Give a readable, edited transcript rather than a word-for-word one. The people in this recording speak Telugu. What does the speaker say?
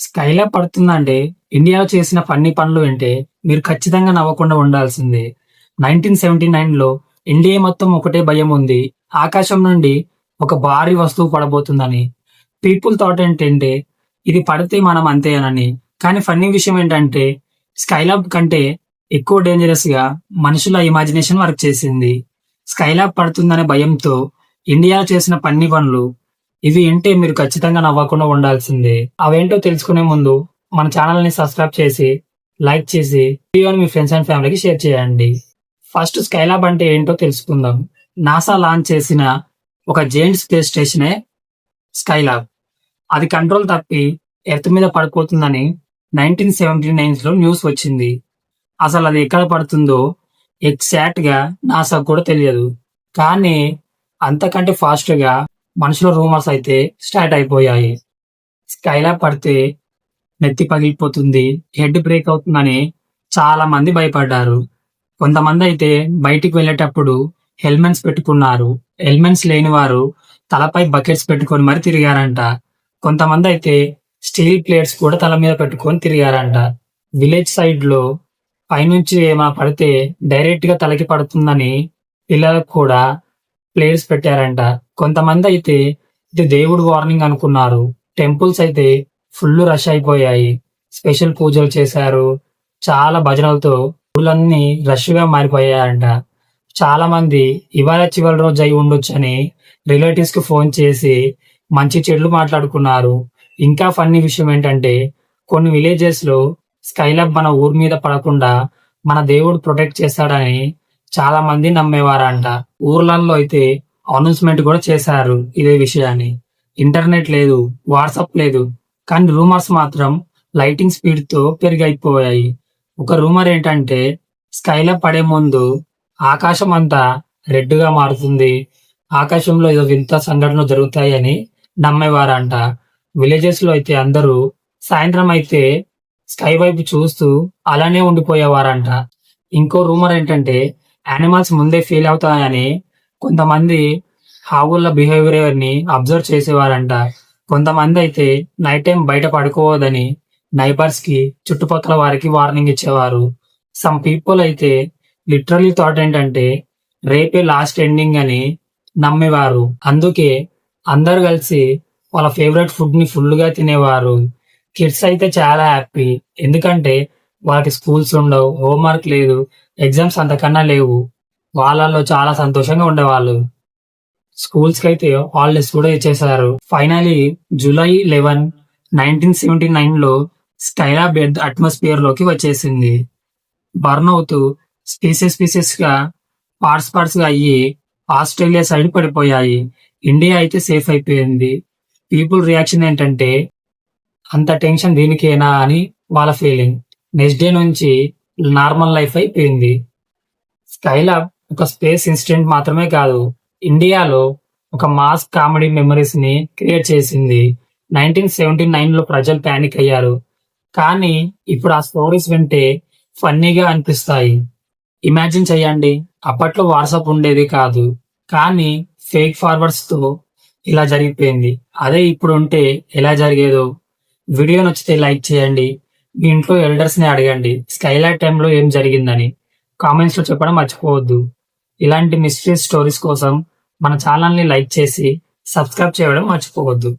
స్కైలాబ్ పడుతుందంటే ఇండియాలో చేసిన ఫన్నీ పనులు వింటే మీరు ఖచ్చితంగా నవ్వకుండా ఉండాల్సిందే. 1979లో ఇండియా మొత్తం ఒకటే భయం ఉంది. ఆకాశం నుండి ఒక భారీ వస్తువు పడబోతుందని. పీపుల్ థాట్ ఏంటంటే ఇది పడితే మనం అంతేనని. కానీ ఫన్నీ విషయం ఏంటంటే స్కైలాబ్ కంటే ఎక్కువ డేంజరస్‌గా మనుషుల ఇమాజినేషన్ వర్క్ చేసింది. స్కైలాబ్ పడుతుందనే భయంతో ఇండియా చేసిన ఫన్నీ పనులు ఇవి వింటే మీరు ఖచ్చితంగా నవ్వకుండా ఉండాల్సిందే. అవేంటో తెలుసుకునే ముందు మన ఛానల్‌ని సబ్స్క్రైబ్ చేసి, లైక్ చేసి, వీడియోని మీ ఫ్రెండ్స్ అండ్ ఫ్యామిలీకి షేర్ చేయండి. ఫస్ట్ స్కైలాబ్ అంటే ఏంటో తెలుసుకుందాం. నాసా లాంచ్ చేసిన ఒక జెయింట్ స్పేస్ స్టేషనే స్కైలాబ్. అది కంట్రోల్ తప్పి ఎర్త్ మీద పడిపోతుందని 1979లో న్యూస్ వచ్చింది. అసలు అది ఎక్కడ పడుతుందో ఎగ్జాక్ట్‌గా నాసాకు కూడా తెలియదు. కానీ అంతకంటే ఫాస్ట్‌గా మనుషుల రూమర్స్ అయితే స్టార్ట్ అయిపోయాయి. స్కైలాబ్ పడితే నెత్తి పగిలిపోతుంది, హెడ్ బ్రేక్ అవుతుందని చాలా మంది భయపడ్డారు. కొంతమంది అయితే బయటికి వెళ్ళేటప్పుడు హెల్మెట్స్ పెట్టుకున్నారు. హెల్మెట్స్ లేని వారు తలపై బకెట్స్ పెట్టుకొని మరి తిరిగారంట. కొంతమంది అయితే స్టీల్ ప్లేట్స్ కూడా తల మీద పెట్టుకొని తిరిగారంట. విలేజ్ సైడ్ లో పైనుంచి ఏమైనా పడితే డైరెక్ట్ గా తలకి పడుతుందని పిల్లలకు కూడా ప్లేట్స్ పెట్టారంట. కొంతమంది అయితే ఇది దేవుడు వార్నింగ్ అనుకున్నారు. టెంపుల్స్ అయితే ఫుల్ రష్ అయిపోయాయి. స్పెషల్ పూజలు చేశారు. చాలా భజనలతో ఊళ్ళన్నీ రష్ గా మారిపోయాయంట. చాలా మంది ఇవాళ చివరి రోజు అయి ఉండొచ్చని రిలేటివ్స్ కి ఫోన్ చేసి మంచి చెడులు మాట్లాడుకున్నారు. ఇంకా ఫన్నీ విషయం ఏంటంటే కొన్ని విలేజెస్ లో స్కైలాబ్ మన ఊరి మీద పడకుండా మన దేవుడు ప్రొటెక్ట్ చేస్తాడని చాలా మంది నమ్మేవారంట. ఊర్లలో అయితే అనౌన్స్మెంట్ కూడా చేశారు ఇదే విషయాన్ని. ఇంటర్నెట్ లేదు, వాట్సాప్ లేదు, కానీ రూమర్స్ మాత్రం లైటింగ్ స్పీడ్ తో పెరిగైపోయాయి. ఒక రూమర్ ఏంటంటే స్కైలాబ్ పడే ముందు ఆకాశం అంతా రెడ్ గా మారుతుంది, ఆకాశంలో ఏదో వింత సంఘటనలు జరుగుతాయని నమ్మేవారంట. విలేజెస్ లో అయితే అందరూ సాయంత్రం అయితే స్కై వైపు చూస్తూ అలానే ఉండిపోయేవారంట. ఇంకో రూమర్ ఏంటంటే యానిమల్స్ ముందే ఫీల్ అవుతాయని కొంతమంది ఆవుల బిహేవియర్ ని అబ్జర్వ్ చేసేవారంట. కొంతమంది అయితే నైట్ టైం బయట పడుకోవద్దని నైబర్స్ కి చుట్టుపక్కల వారికి వార్నింగ్ ఇచ్చేవారు. సమ్ పీపుల్ అయితే లిటరలీ థాట్ ఏంటంటే రేపే లాస్ట్ ఎండింగ్ అని నమ్మేవారు. అందుకే అందరు కలిసి వాళ్ళ ఫేవరెట్ ఫుడ్ ని ఫుల్ గా తినేవారు. కిడ్స్ అయితే చాలా హ్యాపీ, ఎందుకంటే వాళ్ళకి స్కూల్స్ ఉండవు, హోంవర్క్ లేదు, ఎగ్జామ్స్ అంతకన్నా లేవు. వాళ్ళల్లో చాలా సంతోషంగా ఉండేవాళ్ళు. స్కూల్స్ కి అయితే హాలిడేస్ కూడా ఇచ్చేశారు. ఫైనలీ జూలై 11, 1979లో స్కైలాబ్ ఎర్త్ అట్మాస్ఫియర్ లోకి వచ్చేసింది. బర్న్ అవుతూ స్పీసెస్ గా పార్ట్స్ గా అయ్యి ఆస్ట్రేలియా సైడ్ పడిపోయాయి. ఇండియా అయితే సేఫ్ అయిపోయింది. పీపుల్ రియాక్షన్ ఏంటంటే అంత టెన్షన్ దీనికేనా అని వాళ్ళ ఫీలింగ్. నెక్స్ట్ డే నుంచి నార్మల్ లైఫ్ అయిపోయింది. స్కైలాబ్ ఒక స్పేస్ ఇన్సిడెంట్ మాత్రమే కాదు, ఇండియాలో ఒక మాస్ కామెడీ మెమరీస్ ని క్రియేట్ చేసింది. 1979లో ప్రజలు పానిక్ అయ్యారు, కానీ ఇప్పుడు ఆ స్టోరీస్ వింటే ఫన్నీగా అనిపిస్తాయి. ఇమాజిన్ చేయండి, అప్పట్లో వాట్సాప్ ఉండేది కాదు, కానీ ఫేక్ ఫార్వర్డ్స్ తో ఇలా జరిగిపోయింది. అదే ఇప్పుడు ఉంటే ఎలా జరిగేదో. వీడియో నచ్చితే లైక్ చేయండి. మీ ఇంట్లో ఎల్డర్స్ ని అడగండి స్కైలాబ్ టైంలో ఏం జరిగిందని. కామెంట్స్ లో చెప్పడం మర్చిపోవద్దు. ఇలాంటి మిస్టరీ స్టోరీస్ కోసం మన ఛానల్ ని లైక్ చేసి సబ్స్క్రైబ్ చేయడం మర్చిపోవద్దు.